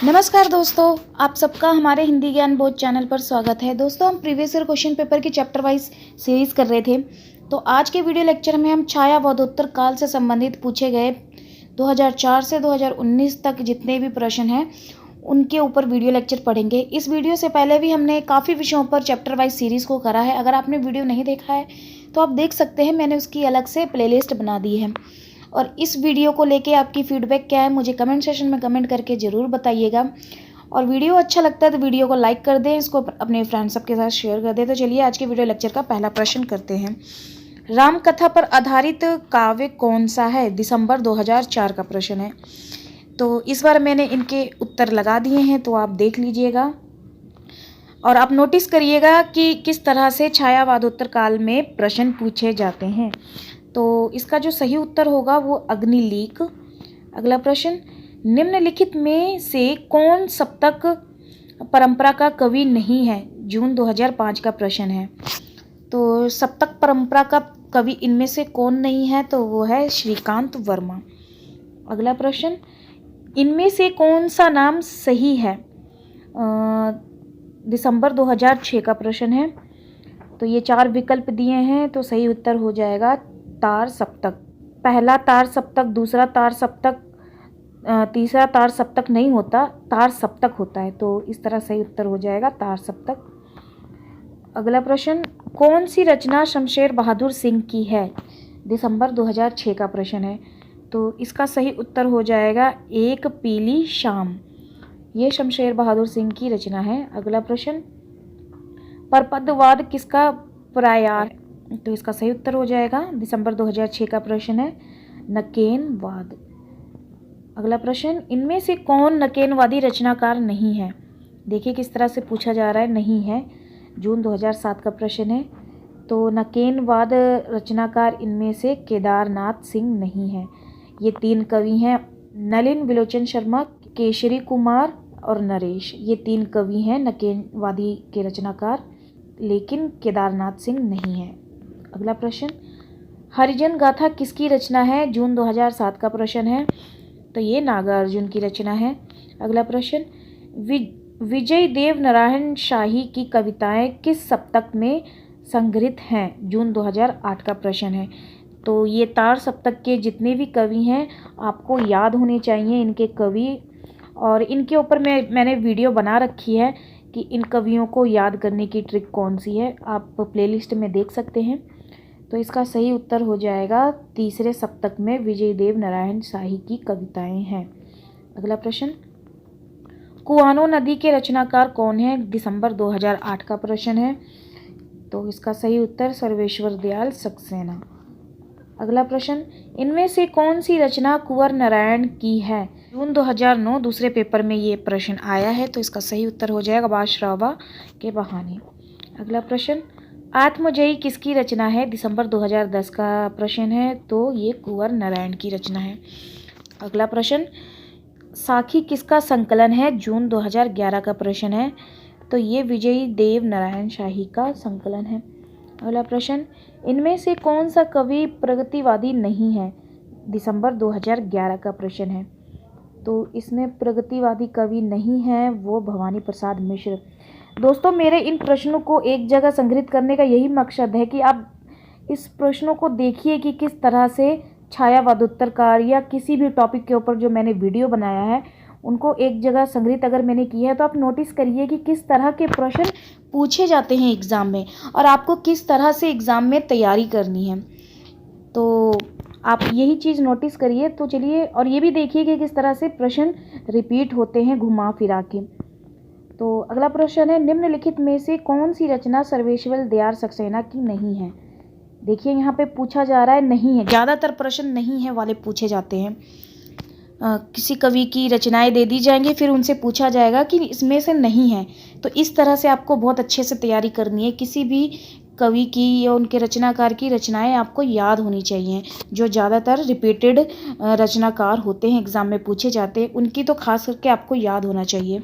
नमस्कार दोस्तों, आप सबका हमारे हिंदी ज्ञान बोध चैनल पर स्वागत है। दोस्तों, हम प्रीवियस ईयर क्वेश्चन पेपर की चैप्टर वाइज सीरीज़ कर रहे थे। तो आज के वीडियो लेक्चर में हम छायावादोत्तर काल से संबंधित पूछे गए 2004 से 2019 तक जितने भी प्रश्न हैं उनके ऊपर वीडियो लेक्चर पढ़ेंगे। इस वीडियो से पहले भी हमने काफ़ी विषयों पर चैप्टर वाइज सीरीज़ को करा है। अगर आपने वीडियो नहीं देखा है तो आप देख सकते हैं, मैंने उसकी अलग से प्लेलिस्ट बना दी है। और इस वीडियो को लेके आपकी फीडबैक क्या है मुझे कमेंट सेशन में कमेंट करके ज़रूर बताइएगा। और वीडियो अच्छा लगता है तो वीडियो को लाइक कर दें, इसको अपने फ्रेंड्स सबके साथ शेयर कर दें। तो चलिए आज के वीडियो लेक्चर का पहला प्रश्न करते हैं। राम कथा पर आधारित काव्य कौन सा है? दिसंबर 2004 का प्रश्न है। तो इस बार मैंने इनके उत्तर लगा दिए हैं, तो आप देख लीजिएगा और आप नोटिस करिएगा कि किस तरह से छायावादोत्तर काल में प्रश्न पूछे जाते हैं। तो इसका जो सही उत्तर होगा वो अग्निलीक। अगला प्रश्न, निम्नलिखित में से कौन सप्तक परंपरा का कवि नहीं है? जून 2005 का प्रश्न है। तो सप्तक परंपरा का कवि इनमें से कौन नहीं है? तो वो है श्रीकांत वर्मा। अगला प्रश्न, इनमें से कौन सा नाम सही है? दिसंबर 2006 का प्रश्न है। तो ये 4 विकल्प दिए हैं, तो सही उत्तर हो जाएगा तार सप्तक। पहला तार सप्तक, दूसरा तार सप्तक, तीसरा तार सप्तक नहीं होता, तार सप्तक होता है। तो इस तरह सही उत्तर हो जाएगा तार सप्तक। अगला प्रश्न, कौन सी रचना शमशेर बहादुर सिंह की है? दिसंबर 2006 का प्रश्न है। तो इसका सही उत्तर हो जाएगा एक पीली शाम। ये शमशेर बहादुर सिंह की रचना है। अगला प्रश्न, परपदवाद किसका प्रयास? तो इसका सही उत्तर हो जाएगा दिसंबर 2006 का प्रश्न है नकेनवाद। अगला प्रश्न, इनमें से कौन नकेनवादी रचनाकार नहीं है? देखिए किस तरह से पूछा जा रहा है, नहीं है। जून 2007 का प्रश्न है। तो नकेनवाद रचनाकार इनमें से केदारनाथ सिंह नहीं है। ये 3 कवि हैं, नलिन विलोचन शर्मा, केशरी कुमार और नरेश। ये 3 कवि हैं नकेनवादी के रचनाकार, लेकिन केदारनाथ सिंह नहीं है। अगला प्रश्न, हरिजन गाथा किसकी रचना है? जून 2007 का प्रश्न है। तो ये नागार्जुन की रचना है। अगला प्रश्न, विजय देव नारायण शाही की कविताएं किस सप्तक में संग्रहित हैं? जून 2008 का प्रश्न है। तो ये तार सप्तक के जितने भी कवि हैं आपको याद होने चाहिए इनके कवि, और इनके ऊपर मैंने वीडियो बना रखी है कि इन कवियों को याद करने की ट्रिक कौन सी है, आप प्लेलिस्ट में देख सकते हैं। तो इसका सही उत्तर हो जाएगा तीसरे सप्तक में विजय देव नारायण शाही की कविताएं हैं। अगला प्रश्न, कुआनो नदी के रचनाकार कौन है? दिसंबर 2008 का प्रश्न है। तो इसका सही उत्तर सर्वेश्वर दयाल सक्सेना। अगला प्रश्न, इनमें से कौन सी रचना कुंवर नारायण की है? जून 2009 दूसरे पेपर में ये प्रश्न आया है। तो इसका सही उत्तर हो जाएगा बादशाह के बहाने। अगला प्रश्न, आत्मजयी किसकी रचना है? दिसंबर 2010 का प्रश्न है। तो ये कुंवर नारायण की रचना है। अगला प्रश्न, साखी किसका संकलन है? जून 2011 का प्रश्न है। तो ये विजयी देव नारायण शाही का संकलन है। अगला प्रश्न, इनमें से कौन सा कवि प्रगतिवादी नहीं है? दिसंबर 2011 का प्रश्न है। तो इसमें प्रगतिवादी कवि नहीं है वो भवानी प्रसाद मिश्र। दोस्तों, मेरे इन प्रश्नों को एक जगह संग्रहित करने का यही मकसद है कि आप इस प्रश्नों को देखिए कि किस तरह से छायावादोत्तरकार या किसी भी टॉपिक के ऊपर जो मैंने वीडियो बनाया है उनको एक जगह संग्रहित अगर मैंने किया है तो आप नोटिस करिए कि किस तरह के प्रश्न पूछे जाते हैं एग्ज़ाम में और आपको किस तरह से एग्ज़ाम में तैयारी करनी है। तो आप यही चीज़ नोटिस करिए। तो चलिए, और ये भी देखिए कि किस तरह से प्रश्न रिपीट होते हैं घुमा फिरा के। तो अगला प्रश्न है, निम्नलिखित में से कौन सी रचना सर्वेश्वर दयाल सक्सेना की नहीं है? देखिए यहाँ पे पूछा जा रहा है नहीं है, ज़्यादातर प्रश्न नहीं है वाले पूछे जाते हैं। किसी कवि की रचनाएं दे दी जाएंगी, फिर उनसे पूछा जाएगा कि इसमें से नहीं है। तो इस तरह से आपको बहुत अच्छे से तैयारी करनी है। किसी भी कवि की या उनके रचनाकार की रचनाएं आपको याद होनी चाहिए, जो ज़्यादातर रिपीटेड रचनाकार होते हैं एग्ज़ाम में पूछे जाते हैं, उनकी तो खास करके आपको याद होना चाहिए।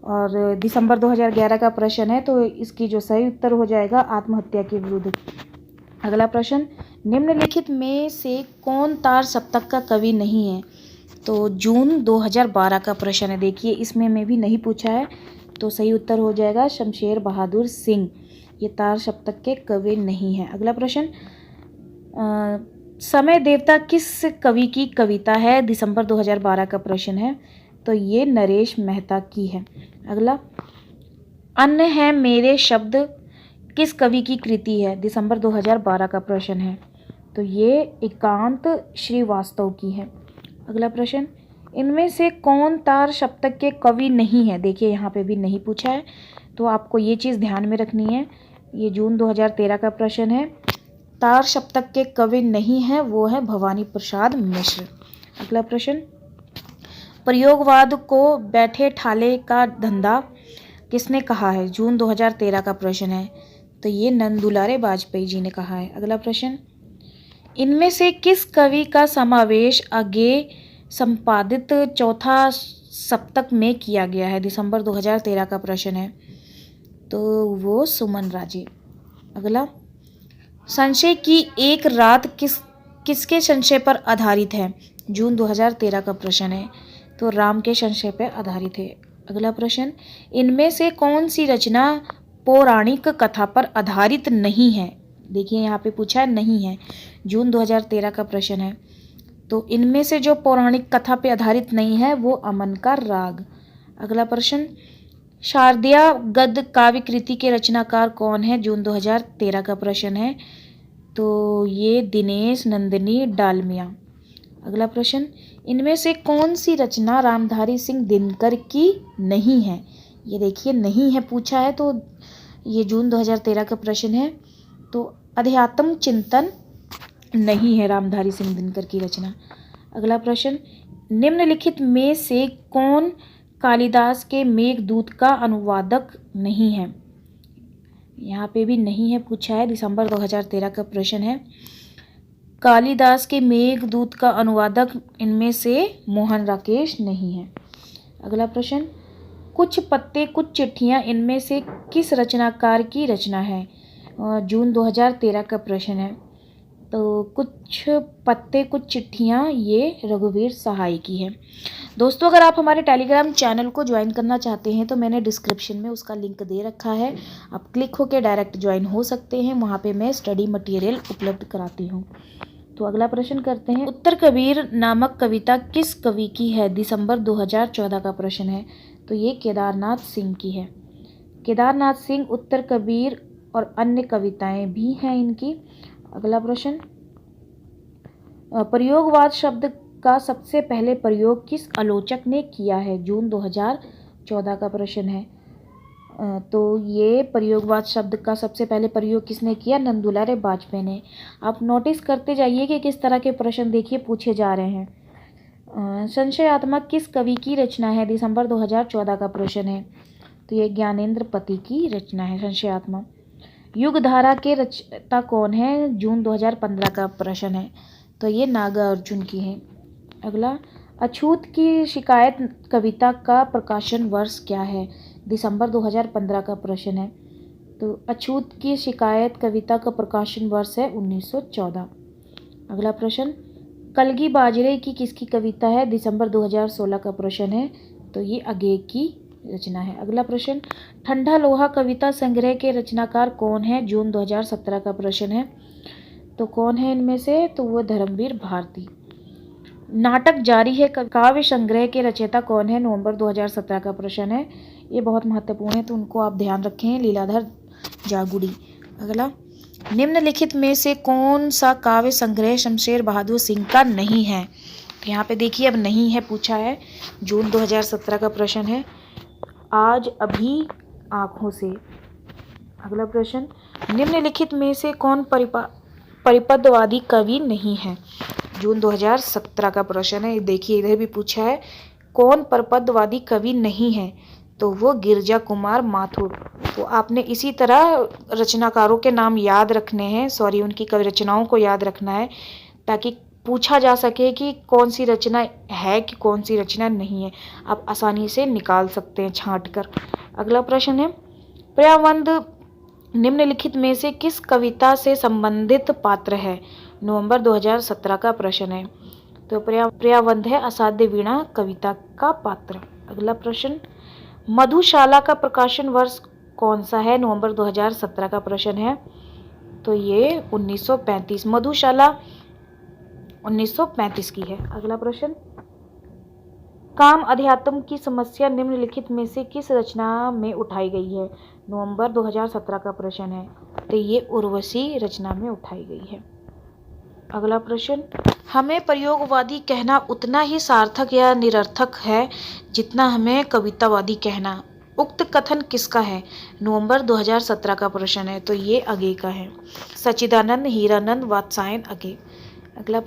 और दिसंबर 2011 का प्रश्न है। तो इसकी जो सही उत्तर हो जाएगा आत्महत्या के विरुद्ध। अगला प्रश्न, निम्नलिखित में से कौन तार सप्तक का कवि नहीं है? तो जून 2012 का प्रश्न है। देखिए इसमें में भी नहीं पूछा है, तो सही उत्तर हो जाएगा शमशेर बहादुर सिंह। ये तार सप्तक के कवि नहीं है। अगला प्रश्न, समय देवता किस कवि की कविता है? दिसंबर 2012 का प्रश्न है, तो ये नरेश मेहता की है। अगला, अन्य है मेरे शब्द किस कवि की कृति है? दिसंबर 2012 का प्रश्न है, तो ये एकांत श्रीवास्तव की है। अगला प्रश्न, इनमें से कौन तार सप्तक के कवि नहीं है? देखिए यहाँ पे भी नहीं पूछा है, तो आपको ये चीज़ ध्यान में रखनी है। ये जून 2013 का प्रश्न है। तार सप्तक के कवि नहीं है, वो है भवानी प्रसाद मिश्र। अगला प्रश्न, प्रयोगवाद को बैठे ठाले का धंधा किसने कहा है? जून 2013 का प्रश्न है, तो ये नंदुलारे वाजपेयी जी ने कहा है। अगला प्रश्न, इनमें से किस कवि का समावेश आगे संपादित चौथा सप्तक में किया गया है? दिसंबर 2013 का प्रश्न है, तो वो सुमन राजे। अगला, संशय की एक रात किसके संशय पर आधारित है? जून 2013 का प्रश्न है, तो राम के संशय पर आधारित है। अगला प्रश्न, इनमें से कौन सी रचना पौराणिक कथा पर आधारित नहीं है? देखिए यहाँ पे पूछा है नहीं है, जून 2013 का प्रश्न है, तो इनमें से जो पौराणिक कथा पे आधारित नहीं है वो अमन का राग। अगला प्रश्न, शारदीय गद्य काव्य कृति के रचनाकार कौन है? जून 2013 का प्रश्न है, तो ये दिनेश नंदिनी डालमिया। अगला प्रश्न, इनमें से कौन सी रचना रामधारी सिंह दिनकर की नहीं है? ये देखिए नहीं है पूछा है, तो ये जून 2013 का प्रश्न है, तो अध्यात्म चिंतन नहीं है रामधारी सिंह दिनकर की रचना। अगला प्रश्न, निम्नलिखित में से कौन कालिदास के मेघदूत का अनुवादक नहीं है? यहाँ पे भी नहीं है पूछा है, दिसंबर 2013 का प्रश्न है। कालिदास के मेघदूत का अनुवादक इनमें से मोहन राकेश नहीं है। अगला प्रश्न, कुछ पत्ते कुछ चिट्ठियाँ इनमें से किस रचनाकार की रचना है? जून 2013 का प्रश्न है, तो कुछ पत्ते कुछ चिट्ठियाँ ये रघुवीर सहाय की है। दोस्तों, अगर आप हमारे टेलीग्राम चैनल को ज्वाइन करना चाहते हैं तो मैंने डिस्क्रिप्शन में उसका लिंक दे रखा है, आप क्लिक होकर डायरेक्ट ज्वाइन हो सकते हैं। वहाँ पे मैं स्टडी मटेरियल उपलब्ध कराती हूँ। तो अगला प्रश्न करते हैं, उत्तर कबीर नामक कविता किस कवि की है? दिसंबर 2014 का प्रश्न है, तो ये केदारनाथ सिंह की है। केदारनाथ सिंह, उत्तर कबीर और अन्य कविताएं भी हैं इनकी। अगला प्रश्न, प्रयोगवाद शब्द का सबसे पहले प्रयोग किस आलोचक ने किया है? जून 2014 का प्रश्न है, तो ये प्रयोगवाद शब्द का सबसे पहले प्रयोग किसने किया? नंदुलारे वाजपेयी ने। आप नोटिस करते जाइए कि किस तरह के प्रश्न देखिए पूछे जा रहे हैं। संशयात्मक किस कवि की रचना है? दिसंबर 2014 का प्रश्न है, तो ये ज्ञानेंद्र पति की रचना है संशयात्मक। युगधारा के रचयिता कौन है? जून 2015 का प्रश्न है, तो ये नागार्जुन की है। अगला, अछूत की शिकायत कविता का प्रकाशन वर्ष क्या है? दिसंबर 2015 का प्रश्न है, तो अछूत की शिकायत कविता का प्रकाशन वर्ष है 1914। अगला प्रश्न, कलगी बाजरे की किसकी कविता है? दिसंबर 2016 का प्रश्न है, तो ये अगे की रचना है। अगला प्रश्न, ठंडा लोहा कविता संग्रह के रचनाकार कौन है? जून 2017 का प्रश्न है, तो कौन है इनमें से? तो वो धर्मवीर भारती। नाटक जारी है काव्य संग्रह के रचयिता कौन है? नवंबर 2017 का प्रश्न है, ये बहुत महत्वपूर्ण है, तो उनको आप ध्यान रखें, लीलाधर जागुड़ी। अगला, निम्नलिखित में से कौन सा काव्य संग्रह शमशेर बहादुर सिंह का नहीं है? तो यहाँ पे देखिए अब नहीं है पूछा है, जून 2017 का प्रश्न है, आज अभी आँखों से। अगला प्रश्न, निम्नलिखित में से कौन परिपदवादी कवि नहीं है? जून 2017 का प्रश्न है। देखिए इधर भी पूछा है कौन परिपदवादी कवि नहीं है, तो वो गिरजा कुमार माथुर। तो आपने इसी तरह रचनाकारों के नाम याद रखने हैं, उनकी कवि रचनाओं को याद रखना है, ताकि पूछा जा सके कि कौन सी रचना है कि कौन सी रचना नहीं है, आप आसानी से निकाल सकते हैं छांट कर। अगला प्रश्न है, प्रियावंद निम्नलिखित में से किस कविता से संबंधित पात्र है? नवंबर 2017 का प्रश्न है, तो पर्यावंध है असाध्य वीणा कविता का पात्र। अगला प्रश्न, मधुशाला का प्रकाशन वर्ष कौन सा है? नवंबर 2017 का प्रश्न है। तो ये 1935, मधुशाला 1935 की है। अगला प्रश्न, काम अध्यात्म की समस्या निम्नलिखित में से किस रचना में उठाई गई है? नवंबर 2017 का प्रश्न है। तो ये उर्वशी रचना में उठाई गई है। अगला प्रश्न, हमें प्रयोगवादी कहना उतना ही सार्थक या निरर्थक है जितना हमें कवितावादी कहना। उक्त कथन किसका है? नवंबर 2017 का प्रश्न है। तो ये अगे का है, सच्चिदानंद हीरानंद वात्सायन अगे। अगला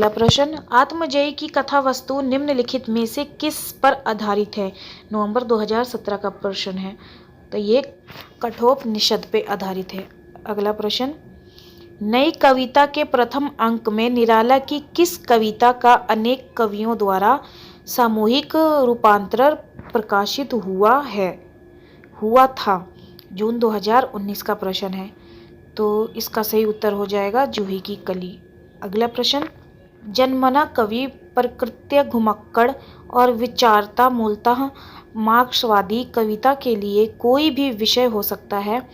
प्रश्न, आत्मजयी की कथा वस्तु निम्नलिखित में से किस पर आधारित है? नवंबर 2017 का प्रश्न है। तो ये कठोपनिषद पे आधारित है। अगला प्रश्न, नई कविता के प्रथम अंक में निराला की किस कविता का अनेक कवियों द्वारा सामूहिक रूपांतरण प्रकाशित हुआ था? जून 2019 का प्रश्न है। तो इसका सही उत्तर हो जाएगा जूही की कली। अगला प्रश्न, जन्मना कवि प्रकृत्य घुमक्कड़ और विचारता मूलतः मार्क्सवादी कविता के लिए कोई भी विषय हो सकता है।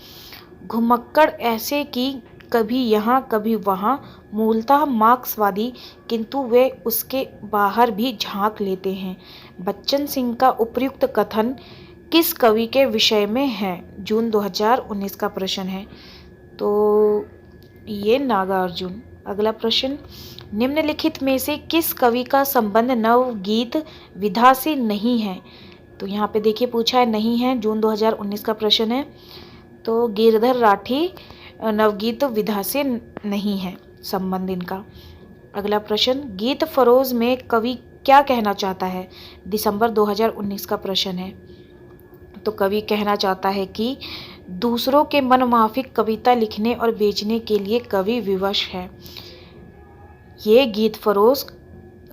घुमक्कड़ ऐसे कि कभी यहाँ कभी वहाँ, मूलतः मार्क्सवादी, किंतु वे उसके बाहर भी झांक लेते हैं। बच्चन सिंह का उपयुक्त कथन किस कवि के विषय में है? जून 2019 का प्रश्न है। तो ये नागार्जुन। अगला प्रश्न, निम्नलिखित में से किस कवि का संबंध नवगीत विधा से नहीं है? तो यहाँ पे देखिए पूछा है नहीं है, जून 2019 का प्रश्न है। तो गिरधर राठी नवगीत विधा से नहीं है संबंध इनका। अगला प्रश्न, गीत फरोज में कवि क्या कहना चाहता है? दिसंबर 2019 का प्रश्न है। तो कवि कहना चाहता है कि दूसरों के मनमाफिक कविता लिखने और बेचने के लिए कवि विवश है। ये गीत फरोज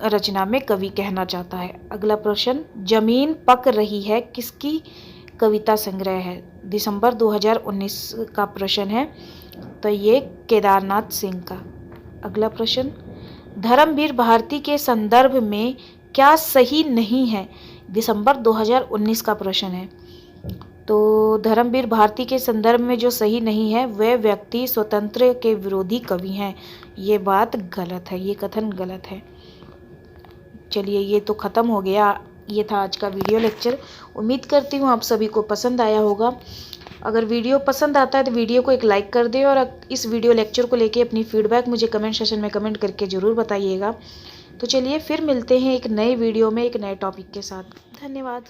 रचना में कवि कहना चाहता है। अगला प्रश्न, जमीन पक रही है किसकी कविता संग्रह है? दिसंबर 2019 का प्रश्न है। तो ये केदारनाथ सिंह का। अगला प्रश्न, धर्मवीर भारती के संदर्भ में क्या सही नहीं है? दिसंबर 2019 का प्रश्न है। तो धर्मवीर भारती के संदर्भ में जो सही नहीं है, वे व्यक्ति स्वतंत्र के विरोधी कवि हैं। ये बात गलत है, ये कथन गलत है। चलिए, ये तो ख़त्म हो गया। ये था आज का वीडियो लेक्चर। उम्मीद करती हूँ आप सभी को पसंद आया होगा। अगर वीडियो पसंद आता है तो वीडियो को एक लाइक कर दें और इस वीडियो लेक्चर को लेके अपनी फीडबैक मुझे कमेंट सेक्शन में कमेंट करके ज़रूर बताइएगा। तो चलिए फिर मिलते हैं एक नए वीडियो में एक नए टॉपिक के साथ। धन्यवाद।